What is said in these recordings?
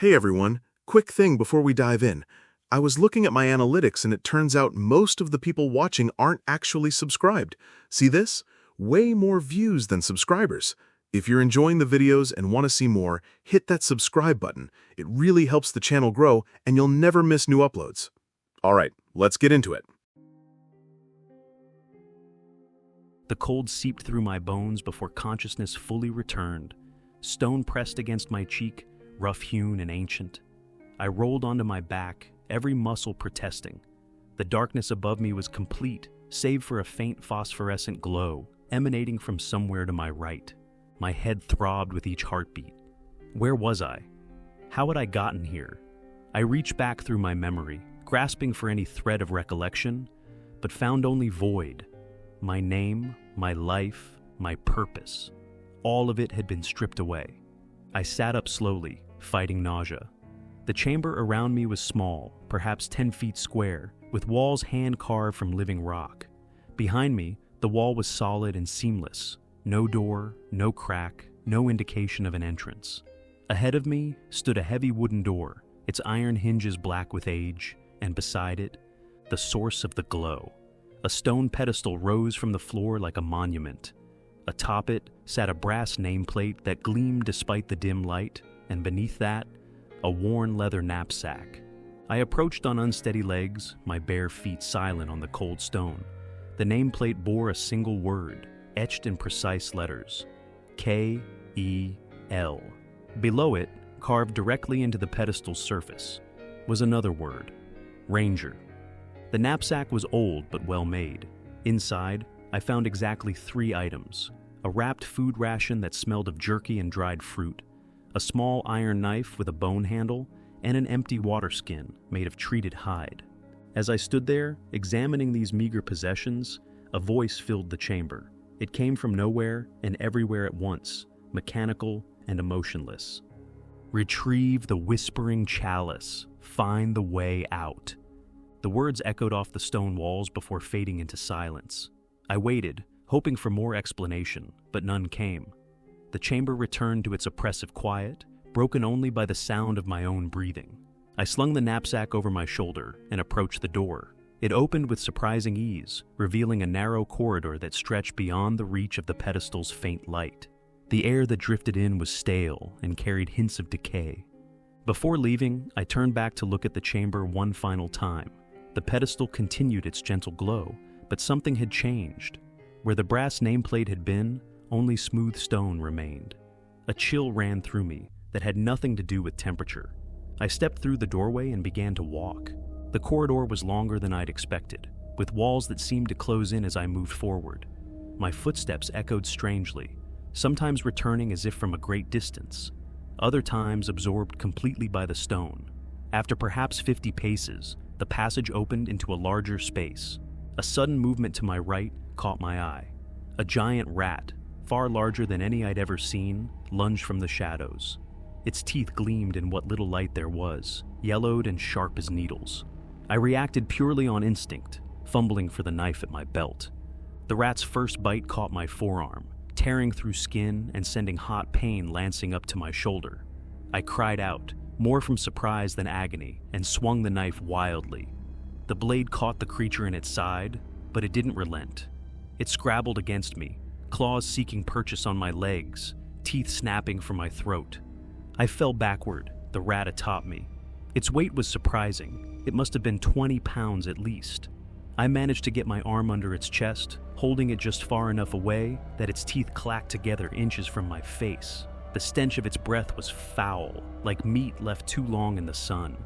Hey everyone, quick thing before we dive in. I was looking at my analytics and it turns out most of the people watching aren't actually subscribed. See this? Way more views than subscribers. If you're enjoying the videos and want to see more, hit that subscribe button. It really helps the channel grow and you'll never miss new uploads. Alright, let's get into it. The cold seeped through my bones before consciousness fully returned. Stone pressed against my cheek, rough-hewn and ancient. I rolled onto my back, every muscle protesting. The darkness above me was complete, save for a faint phosphorescent glow emanating from somewhere to my right. My head throbbed with each heartbeat. Where was I? How had I gotten here? I reached back through my memory, grasping for any thread of recollection, but found only void. My name, my life, my purpose. All of it had been stripped away. I sat up slowly, fighting nausea. The chamber around me was small, perhaps 10 feet square, with walls hand-carved from living rock. Behind me, the wall was solid and seamless. No door, no crack, no indication of an entrance. Ahead of me stood a heavy wooden door, its iron hinges black with age, and beside it, the source of the glow. A stone pedestal rose from the floor like a monument. Atop it sat a brass nameplate that gleamed despite the dim light, and beneath that, a worn leather knapsack. I approached on unsteady legs, my bare feet silent on the cold stone. The nameplate bore a single word, etched in precise letters: K-E-L. Below it, carved directly into the pedestal's surface, was another word: Ranger. The knapsack was old but well made. Inside, I found exactly 3 items: a wrapped food ration that smelled of jerky and dried fruit, a small iron knife with a bone handle, and an empty water skin made of treated hide. As I stood there, examining these meager possessions, a voice filled the chamber. It came from nowhere and everywhere at once, mechanical and emotionless. Retrieve the whispering chalice. Find the way out. The words echoed off the stone walls before fading into silence. I waited, hoping for more explanation, but none came. The chamber returned to its oppressive quiet, broken only by the sound of my own breathing. I slung the knapsack over my shoulder and approached the door. It opened with surprising ease, revealing a narrow corridor that stretched beyond the reach of the pedestal's faint light. The air that drifted in was stale and carried hints of decay. Before leaving, I turned back to look at the chamber one final time. The pedestal continued its gentle glow, but something had changed. Where the brass nameplate had been, only smooth stone remained. A chill ran through me that had nothing to do with temperature. I stepped through the doorway and began to walk. The corridor was longer than I'd expected, with walls that seemed to close in as I moved forward. My footsteps echoed strangely, sometimes returning as if from a great distance, other times absorbed completely by the stone. After perhaps 50 paces, the passage opened into a larger space. A sudden movement to my right caught my eye. A giant rat, far larger than any I'd ever seen, lunged from the shadows. Its teeth gleamed in what little light there was, yellowed and sharp as needles. I reacted purely on instinct, fumbling for the knife at my belt. The rat's first bite caught my forearm, tearing through skin and sending hot pain lancing up to my shoulder. I cried out, more from surprise than agony, and swung the knife wildly. The blade caught the creature in its side, but it didn't relent. It scrabbled against me, claws seeking purchase on my legs, teeth snapping from my throat. I fell backward, the rat atop me. Its weight was surprising. It must have been 20 pounds at least. I managed to get my arm under its chest, holding it just far enough away that its teeth clacked together inches from my face. The stench of its breath was foul, like meat left too long in the sun.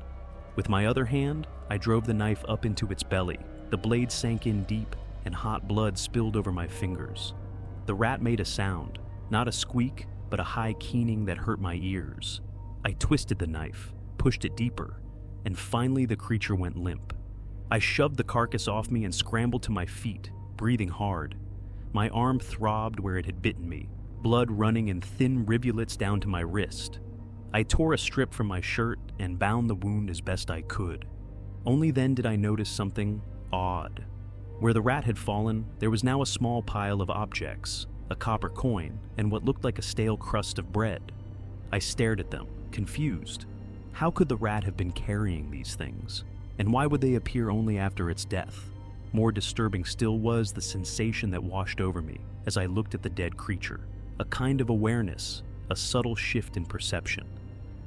With my other hand, I drove the knife up into its belly. The blade sank in deep, and hot blood spilled over my fingers. The rat made a sound, not a squeak, but a high keening that hurt my ears. I twisted the knife, pushed it deeper, and finally the creature went limp. I shoved the carcass off me and scrambled to my feet, breathing hard. My arm throbbed where it had bitten me, blood running in thin rivulets down to my wrist. I tore a strip from my shirt and bound the wound as best I could. Only then did I notice something odd. Where the rat had fallen, there was now a small pile of objects, a copper coin, and what looked like a stale crust of bread. I stared at them, confused. How could the rat have been carrying these things? And why would they appear only after its death? More disturbing still was the sensation that washed over me as I looked at the dead creature. A kind of awareness, a subtle shift in perception.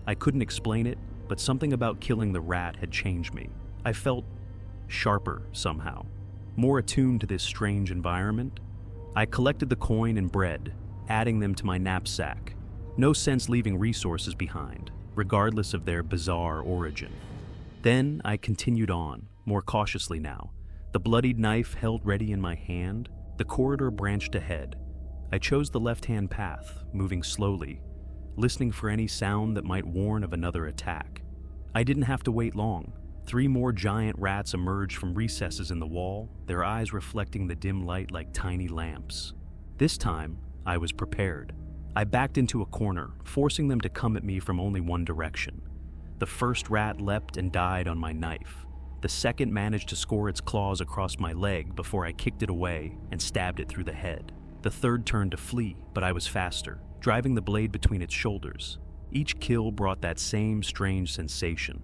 I couldn't explain it, but something about killing the rat had changed me. I felt sharper somehow, more attuned to this strange environment. I collected the coin and bread, adding them to my knapsack. No sense leaving resources behind, regardless of their bizarre origin. Then I continued on, more cautiously now. The bloodied knife held ready in my hand, the corridor branched ahead. I chose the left-hand path, moving slowly, listening for any sound that might warn of another attack. I didn't have to wait long. 3 more giant rats emerged from recesses in the wall, their eyes reflecting the dim light like tiny lamps. This time, I was prepared. I backed into a corner, forcing them to come at me from only one direction. The first rat leapt and died on my knife. The second managed to score its claws across my leg before I kicked it away and stabbed it through the head. The third turned to flee, but I was faster, driving the blade between its shoulders. Each kill brought that same strange sensation,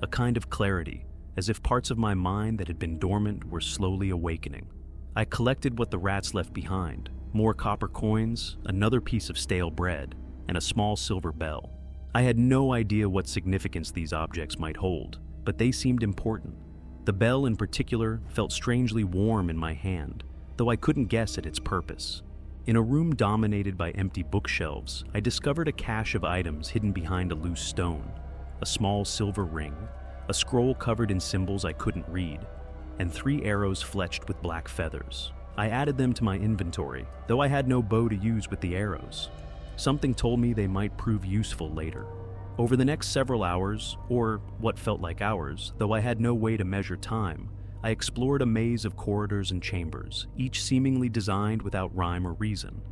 a kind of clarity, as if parts of my mind that had been dormant were slowly awakening. I collected what the rats left behind, more copper coins, another piece of stale bread, and a small silver bell. I had no idea what significance these objects might hold, but they seemed important. The bell in particular felt strangely warm in my hand, though I couldn't guess at its purpose. In a room dominated by empty bookshelves, I discovered a cache of items hidden behind a loose stone. A small silver ring, a scroll covered in symbols I couldn't read, and 3 arrows fletched with black feathers. I added them to my inventory, though I had no bow to use with the arrows. Something told me they might prove useful later. Over the next several hours, or what felt like hours, though I had no way to measure time, I explored a maze of corridors and chambers, each seemingly designed without rhyme or reason.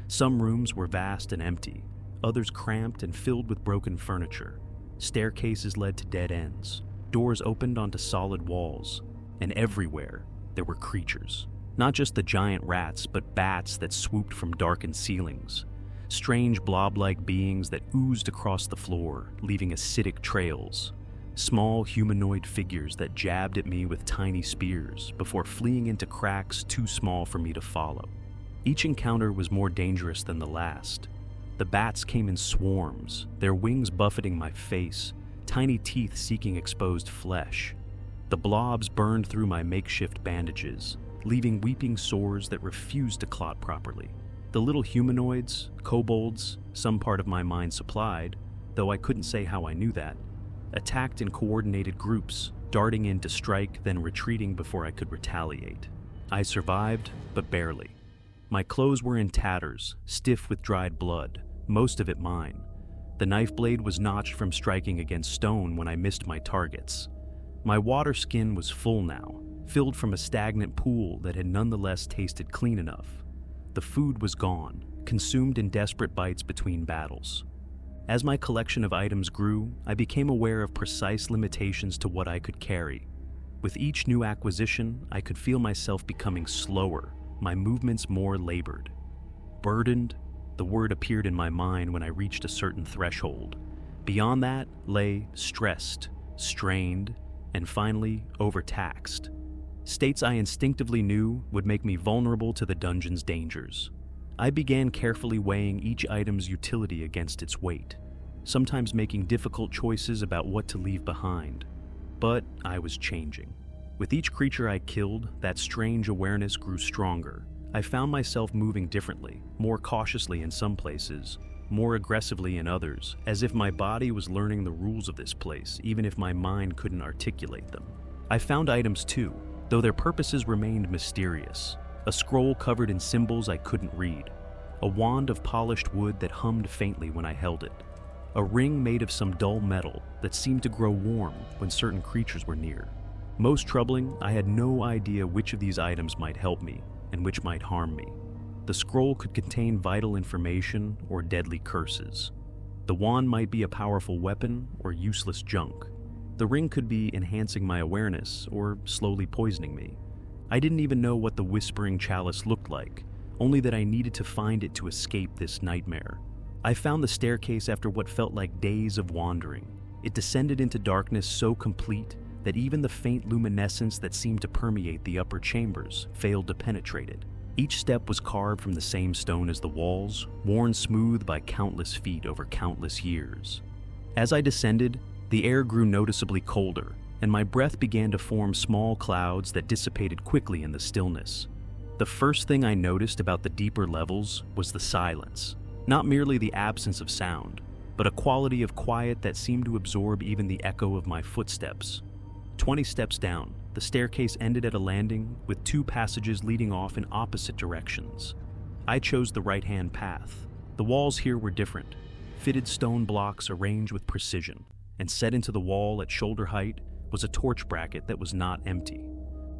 Some rooms were vast and empty, others cramped and filled with broken furniture. Staircases led to dead ends. Doors opened onto solid walls. And everywhere, there were creatures. Not just the giant rats, but bats that swooped from darkened ceilings. Strange blob-like beings that oozed across the floor, leaving acidic trails. Small humanoid figures that jabbed at me with tiny spears before fleeing into cracks too small for me to follow. Each encounter was more dangerous than the last. The bats came in swarms, their wings buffeting my face, tiny teeth seeking exposed flesh. The blobs burned through my makeshift bandages, leaving weeping sores that refused to clot properly. The little humanoids, kobolds, some part of my mind supplied, though I couldn't say how I knew that, attacked in coordinated groups, darting in to strike, then retreating before I could retaliate. I survived, but barely. My clothes were in tatters, stiff with dried blood, most of it mine. The knife blade was notched from striking against stone when I missed my targets. My water skin was full now, filled from a stagnant pool that had nonetheless tasted clean enough. The food was gone, consumed in desperate bites between battles. As my collection of items grew, I became aware of precise limitations to what I could carry. With each new acquisition, I could feel myself becoming slower, my movements more labored. Burdened, the word appeared in my mind when I reached a certain threshold. Beyond that lay stressed, strained, and finally overtaxed. States I instinctively knew would make me vulnerable to the dungeon's dangers. I began carefully weighing each item's utility against its weight, sometimes making difficult choices about what to leave behind. But I was changing. With each creature I killed, that strange awareness grew stronger. I found myself moving differently, more cautiously in some places, more aggressively in others, as if my body was learning the rules of this place, even if my mind couldn't articulate them. I found items too, though their purposes remained mysterious. A scroll covered in symbols I couldn't read. A wand of polished wood that hummed faintly when I held it. A ring made of some dull metal that seemed to grow warm when certain creatures were near. Most troubling, I had no idea which of these items might help me and which might harm me. The scroll could contain vital information or deadly curses. The wand might be a powerful weapon or useless junk. The ring could be enhancing my awareness or slowly poisoning me. I didn't even know what the whispering chalice looked like, only that I needed to find it to escape this nightmare. I found the staircase after what felt like days of wandering. It descended into darkness so complete that even the faint luminescence that seemed to permeate the upper chambers failed to penetrate it. Each step was carved from the same stone as the walls, worn smooth by countless feet over countless years. As I descended, the air grew noticeably colder, and my breath began to form small clouds that dissipated quickly in the stillness. The first thing I noticed about the deeper levels was the silence. Not merely the absence of sound, but a quality of quiet that seemed to absorb even the echo of my footsteps. 20 steps down, the staircase ended at a landing with 2 passages leading off in opposite directions. I chose the right-hand path. The walls here were different. Fitted stone blocks arranged with precision, and set into the wall at shoulder height was a torch bracket that was not empty.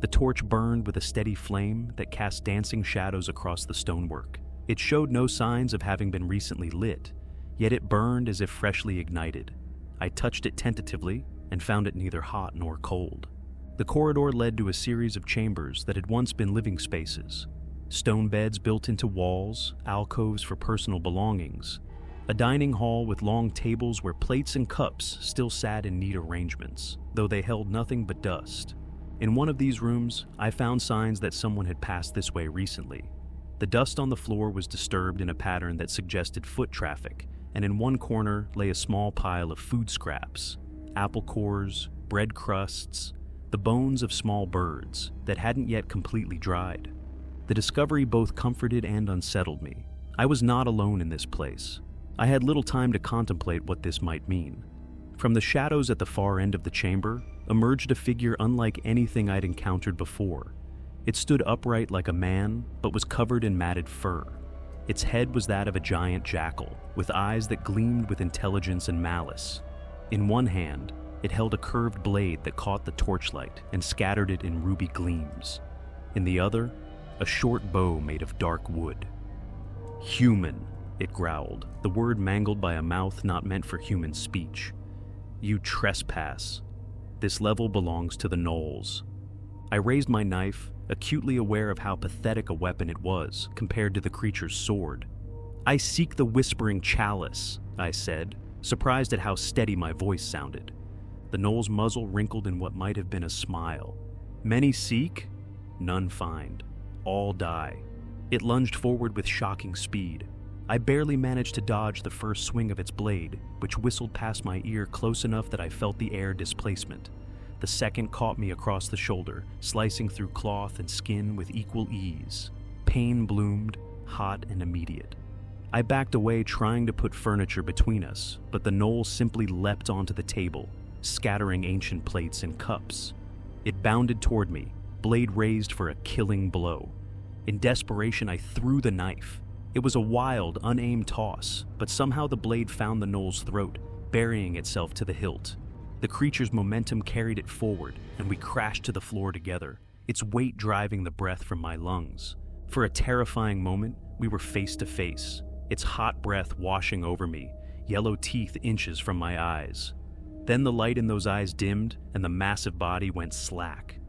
The torch burned with a steady flame that cast dancing shadows across the stonework. It showed no signs of having been recently lit, yet it burned as if freshly ignited. I touched it tentatively and found it neither hot nor cold. The corridor led to a series of chambers that had once been living spaces. Stone beds built into walls, alcoves for personal belongings, a dining hall with long tables where plates and cups still sat in neat arrangements, though they held nothing but dust. In one of these rooms, I found signs that someone had passed this way recently. The dust on the floor was disturbed in a pattern that suggested foot traffic, and in one corner lay a small pile of food scraps, apple cores, bread crusts, the bones of small birds that hadn't yet completely dried. The discovery both comforted and unsettled me. I was not alone in this place. I had little time to contemplate what this might mean. From the shadows at the far end of the chamber emerged a figure unlike anything I'd encountered before. It stood upright like a man, but was covered in matted fur. Its head was that of a giant jackal, with eyes that gleamed with intelligence and malice. In one hand, it held a curved blade that caught the torchlight and scattered it in ruby gleams. In the other, a short bow made of dark wood. "Human," it growled, the word mangled by a mouth not meant for human speech. "You trespass. This level belongs to the gnolls." I raised my knife, acutely aware of how pathetic a weapon it was compared to the creature's sword. "I seek the whispering chalice," I said, surprised at how steady my voice sounded. The gnoll's muzzle wrinkled in what might have been a smile. "Many seek, none find. All die." It lunged forward with shocking speed. I barely managed to dodge the first swing of its blade, which whistled past my ear close enough that I felt the air displacement. The second caught me across the shoulder, slicing through cloth and skin with equal ease. Pain bloomed, hot and immediate. I backed away, trying to put furniture between us, but the gnoll simply leapt onto the table, scattering ancient plates and cups. It bounded toward me, blade raised for a killing blow. In desperation, I threw the knife. It was a wild, unaimed toss, but somehow the blade found the gnoll's throat, burying itself to the hilt. The creature's momentum carried it forward, and we crashed to the floor together, its weight driving the breath from my lungs. For a terrifying moment, we were face to face, its hot breath washing over me, yellow teeth inches from my eyes. Then the light in those eyes dimmed, and the massive body went slack.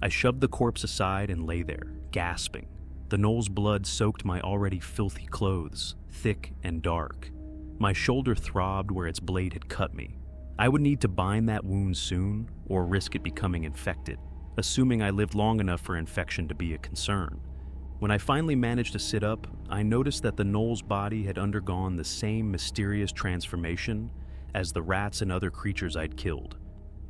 I shoved the corpse aside and lay there, gasping. The gnoll's blood soaked my already filthy clothes, thick and dark. My shoulder throbbed where its blade had cut me. I would need to bind that wound soon, or risk it becoming infected, assuming I lived long enough for infection to be a concern. When I finally managed to sit up, I noticed that the gnoll's body had undergone the same mysterious transformation as the rats and other creatures I'd killed.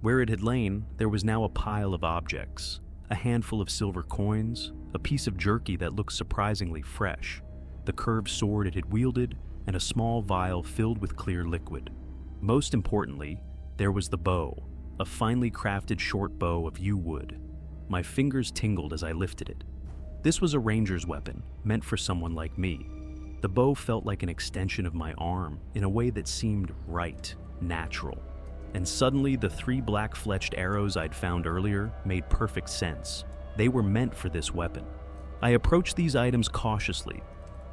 Where it had lain, there was now a pile of objects, a handful of silver coins, a piece of jerky that looked surprisingly fresh, the curved sword it had wielded, and a small vial filled with clear liquid. Most importantly, there was the bow, a finely crafted short bow of yew wood. My fingers tingled as I lifted it. This was a ranger's weapon, meant for someone like me. The bow felt like an extension of my arm in a way that seemed right, natural. And suddenly, the 3 black-fletched arrows I'd found earlier made perfect sense. They were meant for this weapon. I approached these items cautiously.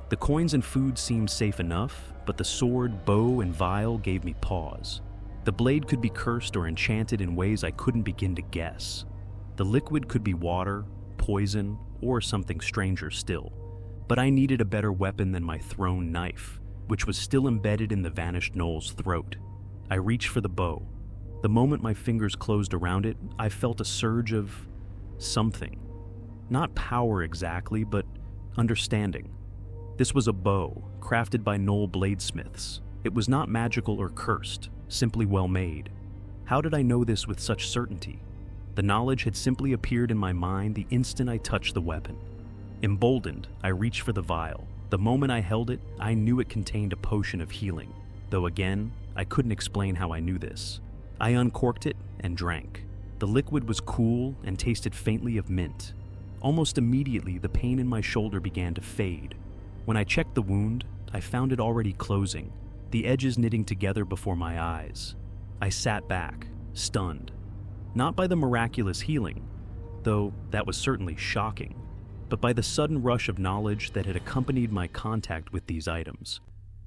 The coins and food seemed safe enough, but the sword, bow, and vial gave me pause. The blade could be cursed or enchanted in ways I couldn't begin to guess. The liquid could be water, poison, or something stranger still. But I needed a better weapon than my thrown knife, which was still embedded in the vanished gnoll's throat. I reached for the bow, The moment my fingers closed around it, I felt a surge of something. Not power exactly, but understanding. This was a bow, crafted by Knoll bladesmiths. It was not magical or cursed, simply well made. How did I know this with such certainty? The knowledge had simply appeared in my mind the instant I touched the weapon. Emboldened, I reached for the vial. The moment I held it, I knew it contained a potion of healing, though again, I couldn't explain how I knew this. I uncorked it and drank. The liquid was cool and tasted faintly of mint. Almost immediately, the pain in my shoulder began to fade. When I checked the wound, I found it already closing, the edges knitting together before my eyes. I sat back, stunned. Not by the miraculous healing, though that was certainly shocking, but by the sudden rush of knowledge that had accompanied my contact with these items.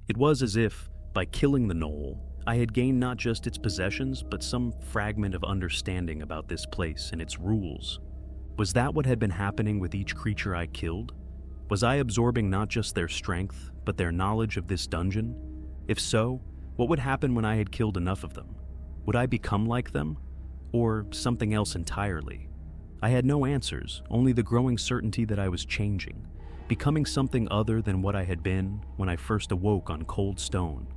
It was as if, by killing the Knoll, I had gained not just its possessions, but some fragment of understanding about this place and its rules. Was that what had been happening with each creature I killed? Was I absorbing not just their strength, but their knowledge of this dungeon? If so, what would happen when I had killed enough of them? Would I become like them? Or something else entirely? I had no answers, only the growing certainty that I was changing, becoming something other than what I had been when I first awoke on cold stone.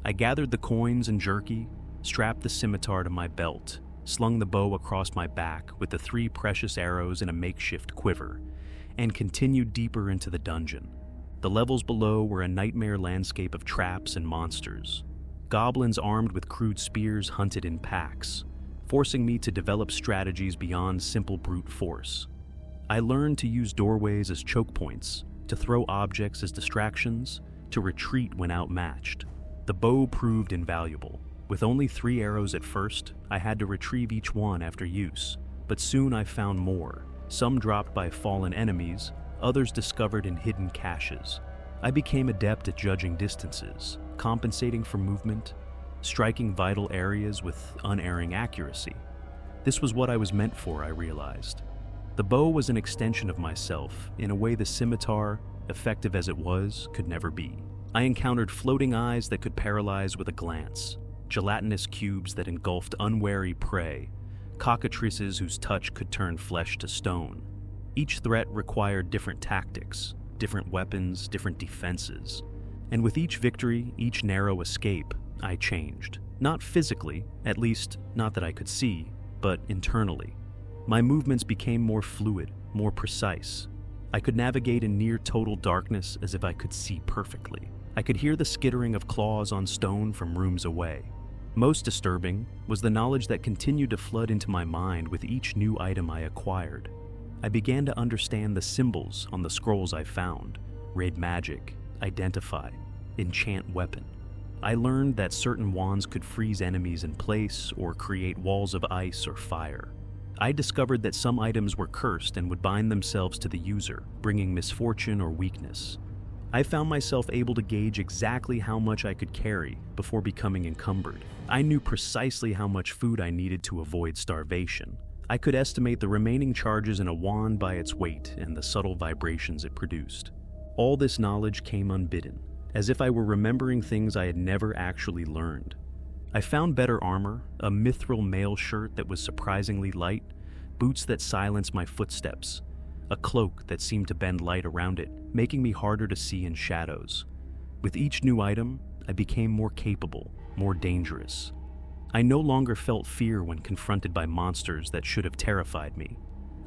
I gathered the coins and jerky, strapped the scimitar to my belt, slung the bow across my back with the 3 precious arrows in a makeshift quiver, and continued deeper into the dungeon. The levels below were a nightmare landscape of traps and monsters. Goblins armed with crude spears hunted in packs, forcing me to develop strategies beyond simple brute force. I learned to use doorways as choke points, to throw objects as distractions, to retreat when outmatched. The bow proved invaluable. With only 3 arrows at first, I had to retrieve each one after use, but soon I found more, some dropped by fallen enemies, others discovered in hidden caches. I became adept at judging distances, compensating for movement, striking vital areas with unerring accuracy. This was what I was meant for, I realized. The bow was an extension of myself, in a way the scimitar, effective as it was, could never be. I encountered floating eyes that could paralyze with a glance, gelatinous cubes that engulfed unwary prey, cockatrices whose touch could turn flesh to stone. Each threat required different tactics, different weapons, different defenses. And with each victory, each narrow escape, I changed. Not physically, at least not that I could see, but internally. My movements became more fluid, more precise. I could navigate in near total darkness as if I could see perfectly. I could hear the skittering of claws on stone from rooms away. Most disturbing was the knowledge that continued to flood into my mind with each new item I acquired. I began to understand the symbols on the scrolls I found: raid magic, identify, enchant weapon. I learned that certain wands could freeze enemies in place or create walls of ice or fire. I discovered that some items were cursed and would bind themselves to the user, bringing misfortune or weakness. I found myself able to gauge exactly how much I could carry before becoming encumbered. I knew precisely how much food I needed to avoid starvation. I could estimate the remaining charges in a wand by its weight and the subtle vibrations it produced. All this knowledge came unbidden, as if I were remembering things I had never actually learned. I found better armor, a mithril mail shirt that was surprisingly light, boots that silenced my footsteps, a cloak that seemed to bend light around it, making me harder to see in shadows. With each new item, I became more capable, more dangerous. I no longer felt fear when confronted by monsters that should have terrified me.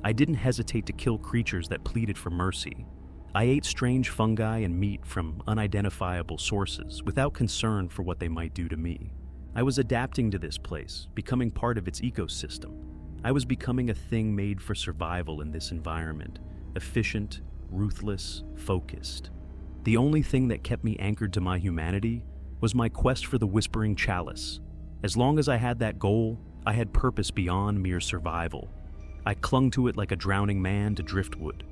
I didn't hesitate to kill creatures that pleaded for mercy. I ate strange fungi and meat from unidentifiable sources without concern for what they might do to me. I was adapting to this place, becoming part of its ecosystem. I was becoming a thing made for survival in this environment, efficient, ruthless, focused. The only thing that kept me anchored to my humanity was my quest for the Whispering Chalice. As long as I had that goal, I had purpose beyond mere survival. I clung to it like a drowning man to driftwood.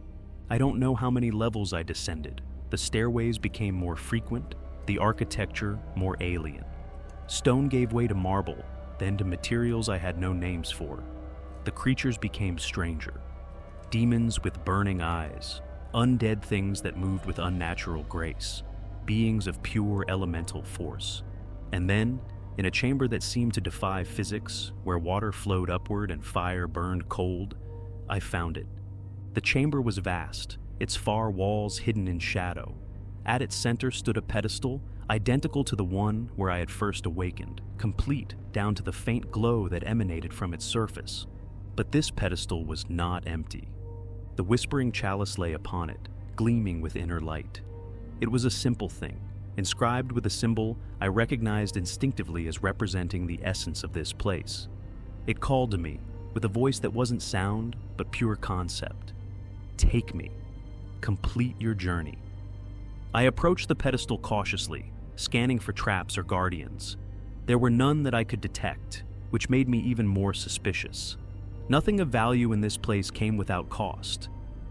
I don't know how many levels I descended. The stairways became more frequent, the architecture more alien. Stone gave way to marble, then to materials I had no names for. The creatures became stranger. Demons with burning eyes, undead things that moved with unnatural grace, beings of pure elemental force. And then, In a chamber that seemed to defy physics, where water flowed upward and fire burned cold, I found it. The chamber was vast, its far walls hidden in shadow. At its center stood a pedestal, identical to the one where I had first awakened, complete down to the faint glow that emanated from its surface. But this pedestal was not empty. The whispering chalice lay upon it, gleaming with inner light. It was a simple thing, inscribed with a symbol I recognized instinctively as representing the essence of this place. It called to me, with a voice that wasn't sound, but pure concept. Take me. Complete your journey. I approached the pedestal cautiously, scanning for traps or guardians. There were none that I could detect, which made me even more suspicious. Nothing of value in this place came without cost.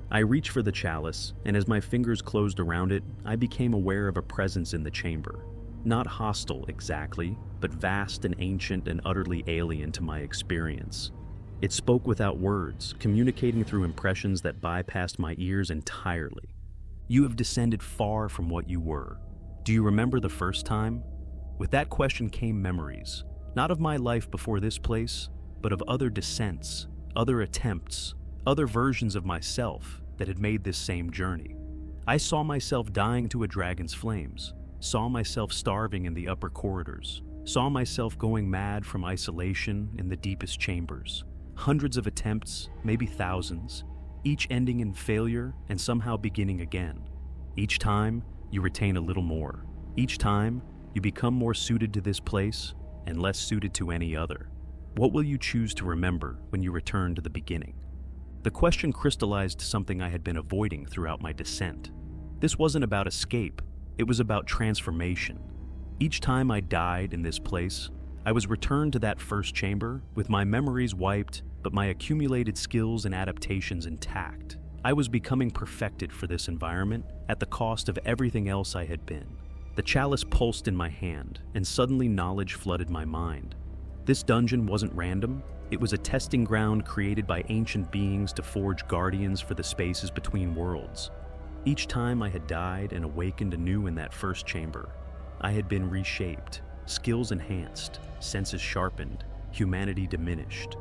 I reached for the chalice, and as my fingers closed around it, I became aware of a presence in the chamber. Not hostile exactly, but vast and ancient and utterly alien to my experience. It spoke without words, communicating through impressions that bypassed my ears entirely. You have descended far from what you were. Do you remember the first time? With that question came memories, not of my life before this place, but of other descents, other attempts, other versions of myself that had made this same journey. I saw myself dying to a dragon's flames, saw myself starving in the upper corridors, saw myself going mad from isolation in the deepest chambers. Hundreds of attempts, maybe thousands, each ending in failure and somehow beginning again. Each time, you retain a little more. Each time, you become more suited to this place and less suited to any other. What will you choose to remember when you return to the beginning? The question crystallized something I had been avoiding throughout my descent. This wasn't about escape, it was about transformation. Each time I died in this place, I was returned to that first chamber with my memories wiped, but my accumulated skills and adaptations intact. I was becoming perfected for this environment at the cost of everything else I had been. The chalice pulsed in my hand, and suddenly knowledge flooded my mind. This dungeon wasn't random. It was a testing ground created by ancient beings to forge guardians for the spaces between worlds. Each time I had died and awakened anew in that first chamber, I had been reshaped, skills enhanced, senses sharpened, humanity diminished.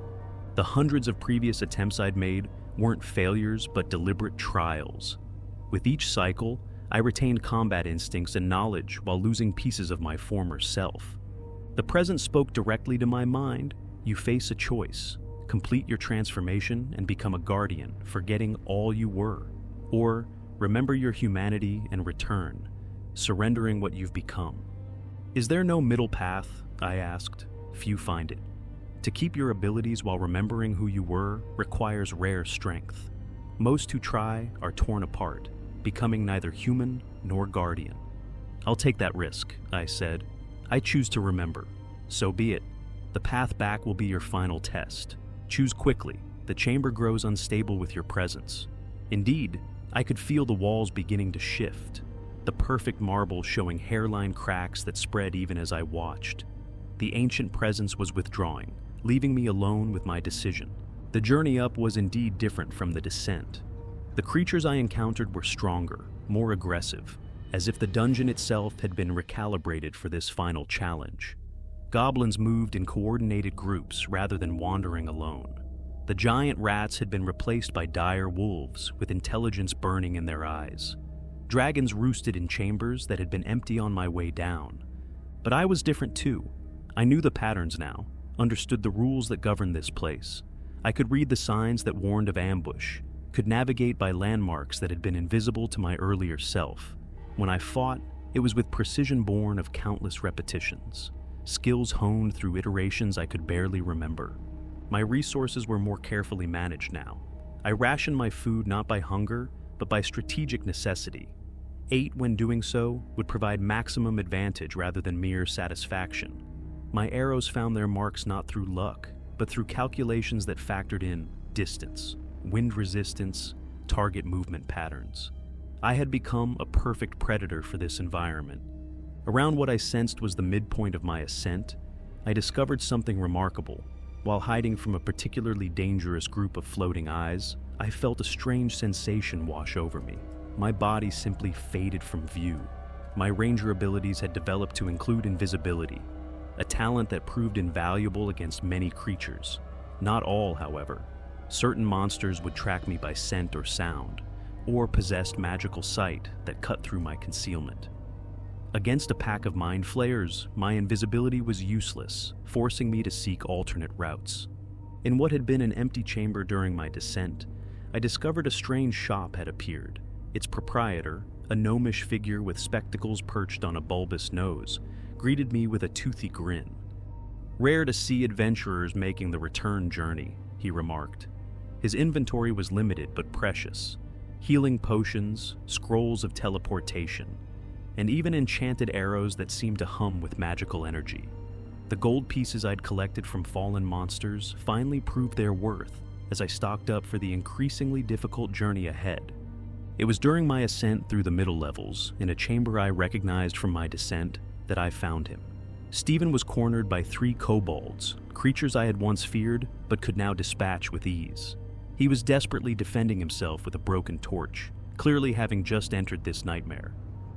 The hundreds of previous attempts I'd made weren't failures but deliberate trials. With each cycle, I retained combat instincts and knowledge while losing pieces of my former self. The present spoke directly to my mind. You face a choice. Complete your transformation and become a guardian, forgetting all you were. Or remember your humanity and return, surrendering what you've become. Is there no middle path? I asked. Few find it. To keep your abilities while remembering who you were requires rare strength. Most who try are torn apart, becoming neither human nor guardian. I'll take that risk, I said. I choose to remember. So be it. The path back will be your final test. Choose quickly. The chamber grows unstable with your presence. Indeed, I could feel the walls beginning to shift, the perfect marble showing hairline cracks that spread even as I watched. The ancient presence was withdrawing, leaving me alone with my decision. The journey up was indeed different from the descent. The creatures I encountered were stronger, more aggressive, as if the dungeon itself had been recalibrated for this final challenge. Goblins moved in coordinated groups rather than wandering alone. The giant rats had been replaced by dire wolves with intelligence burning in their eyes. Dragons roosted in chambers that had been empty on my way down. But I was different too. I knew the patterns now, understood the rules that governed this place. I could read the signs that warned of ambush, could navigate by landmarks that had been invisible to my earlier self. When I fought, it was with precision born of countless repetitions, skills honed through iterations I could barely remember. My resources were more carefully managed now. I rationed my food not by hunger, but by strategic necessity. Ate when doing so would provide maximum advantage rather than mere satisfaction. My arrows found their marks not through luck, but through calculations that factored in distance, wind resistance, target movement patterns. I had become a perfect predator for this environment. Around what I sensed was the midpoint of my ascent, I discovered something remarkable. While hiding from a particularly dangerous group of floating eyes, I felt a strange sensation wash over me. My body simply faded from view. My ranger abilities had developed to include invisibility, a talent that proved invaluable against many creatures. Not all, however. Certain monsters would track me by scent or sound, or possessed magical sight that cut through my concealment. Against a pack of mind flayers, my invisibility was useless, forcing me to seek alternate routes. In what had been an empty chamber during my descent, I discovered a strange shop had appeared. Its proprietor, a gnomish figure with spectacles perched on a bulbous nose, greeted me with a toothy grin. "Rare to see adventurers making the return journey," he remarked. His inventory was limited but precious. Healing potions, scrolls of teleportation, and even enchanted arrows that seemed to hum with magical energy. The gold pieces I'd collected from fallen monsters finally proved their worth as I stocked up for the increasingly difficult journey ahead. It was during my ascent through the middle levels, in a chamber I recognized from my descent, that I found him. Stephen was cornered by 3 kobolds, creatures I had once feared but could now dispatch with ease. He was desperately defending himself with a broken torch, clearly having just entered this nightmare.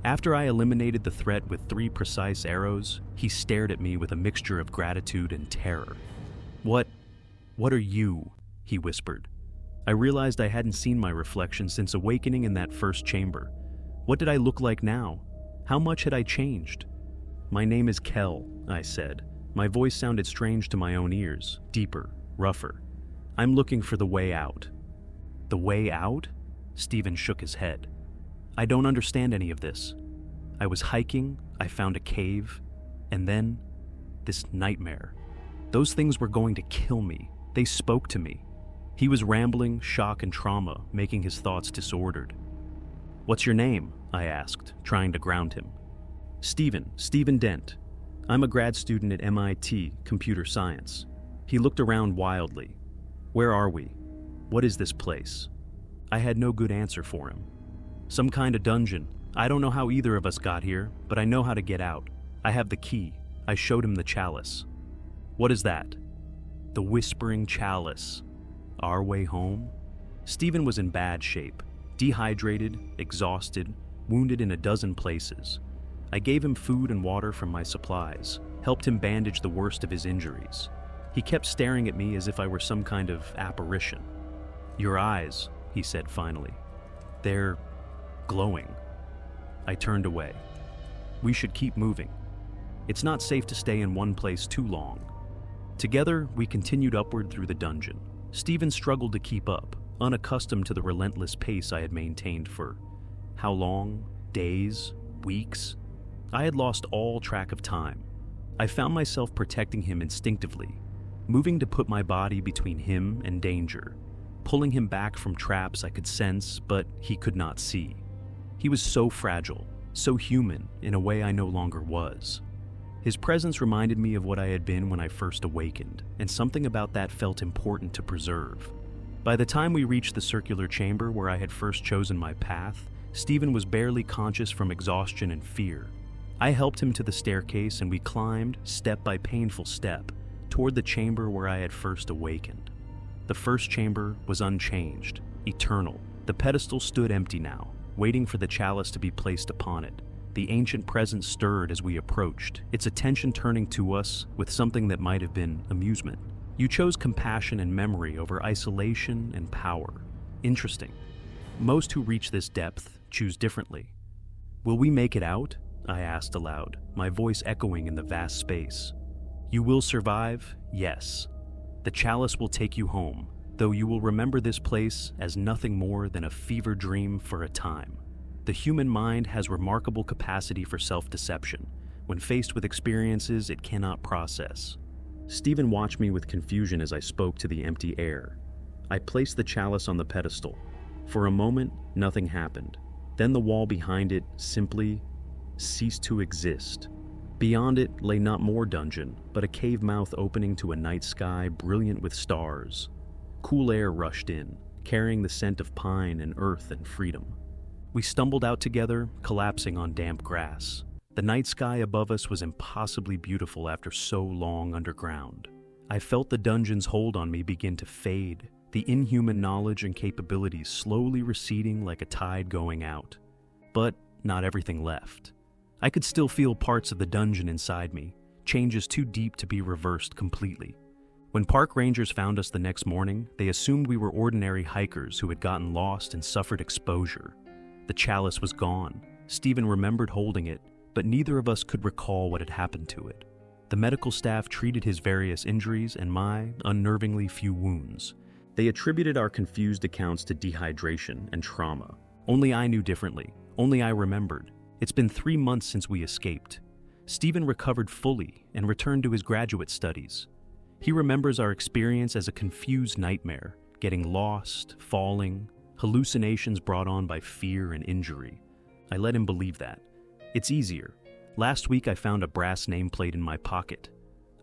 After I eliminated the threat with 3 precise arrows, he stared at me with a mixture of gratitude and terror. What are you?" he whispered. I realized I hadn't seen my reflection since awakening in that first chamber. What did I look like now? How much had I changed? "My name is Kel," I said. My voice sounded strange to my own ears, deeper, rougher. "I'm looking for the way out." "The way out?" Stephen shook his head. "I don't understand any of this. I was hiking, I found a cave, and then this nightmare. Those things were going to kill me. They spoke to me." He was rambling, shock and trauma, making his thoughts disordered. "What's your name?" I asked, trying to ground him. Stephen Dent. I'm a grad student at MIT, computer science." He looked around wildly. "Where are we? What is this place?" I had no good answer for him. "Some kind of dungeon. I don't know how either of us got here, but I know how to get out. I have the key." I showed him the chalice. "What is that?" "The Whispering Chalice. Our way home?" Stephen was in bad shape, dehydrated, exhausted, wounded in a dozen places. I gave him food and water from my supplies, helped him bandage the worst of his injuries. He kept staring at me as if I were some kind of apparition. "Your eyes," he said finally. "They're glowing." I turned away. "We should keep moving. It's not safe to stay in one place too long." Together, we continued upward through the dungeon. Stephen struggled to keep up, unaccustomed to the relentless pace I had maintained for how long? Days? Weeks? I had lost all track of time. I found myself protecting him instinctively, moving to put my body between him and danger, pulling him back from traps I could sense but he could not see. He was so fragile, so human in a way I no longer was. His presence reminded me of what I had been when I first awakened, and something about that felt important to preserve. By the time we reached the circular chamber where I had first chosen my path, Stephen was barely conscious from exhaustion and fear. I helped him to the staircase and we climbed, step by painful step, toward the chamber where I had first awakened. The first chamber was unchanged, eternal. The pedestal stood empty now, waiting for the chalice to be placed upon it. The ancient presence stirred as we approached, its attention turning to us with something that might have been amusement. "You chose compassion and memory over isolation and power. Interesting. Most who reach this depth choose differently." "Will we make it out?" I asked aloud, my voice echoing in the vast space. "You will survive, yes. The chalice will take you home, though you will remember this place as nothing more than a fever dream for a time. The human mind has remarkable capacity for self-deception when faced with experiences it cannot process." Stephen watched me with confusion as I spoke to the empty air. I placed the chalice on the pedestal. For a moment, nothing happened. Then the wall behind it simply ceased to exist. Beyond it lay not more dungeon, but a cave mouth opening to a night sky brilliant with stars. Cool air rushed in, carrying the scent of pine and earth and freedom. We stumbled out together, collapsing on damp grass. The night sky above us was impossibly beautiful after so long underground. I felt the dungeon's hold on me begin to fade, the inhuman knowledge and capabilities slowly receding like a tide going out. But not everything left. I could still feel parts of the dungeon inside me, changes too deep to be reversed completely. When park rangers found us the next morning, they assumed we were ordinary hikers who had gotten lost and suffered exposure. The chalice was gone. Stephen remembered holding it, but neither of us could recall what had happened to it. The medical staff treated his various injuries and my unnervingly few wounds. They attributed our confused accounts to dehydration and trauma. Only I knew differently. Only I remembered. It's been 3 months since we escaped. Stephen recovered fully and returned to his graduate studies. He remembers our experience as a confused nightmare, getting lost, falling, hallucinations brought on by fear and injury. I let him believe that. It's easier. Last week I found a brass nameplate in my pocket.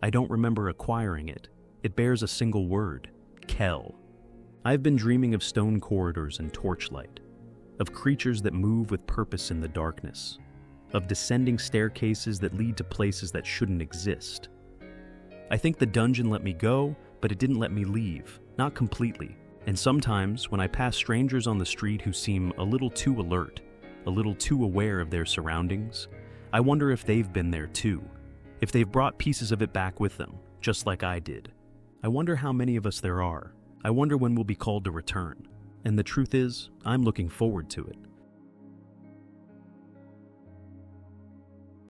I don't remember acquiring it. It bears a single word: Kel. I've been dreaming of stone corridors and torchlight, of creatures that move with purpose in the darkness, of descending staircases that lead to places that shouldn't exist. I think the dungeon let me go, but it didn't let me leave, not completely. And sometimes, when I pass strangers on the street who seem a little too alert, a little too aware of their surroundings, I wonder if they've been there too, if they've brought pieces of it back with them, just like I did. I wonder how many of us there are. I wonder when we'll be called to return. And the truth is, I'm looking forward to it.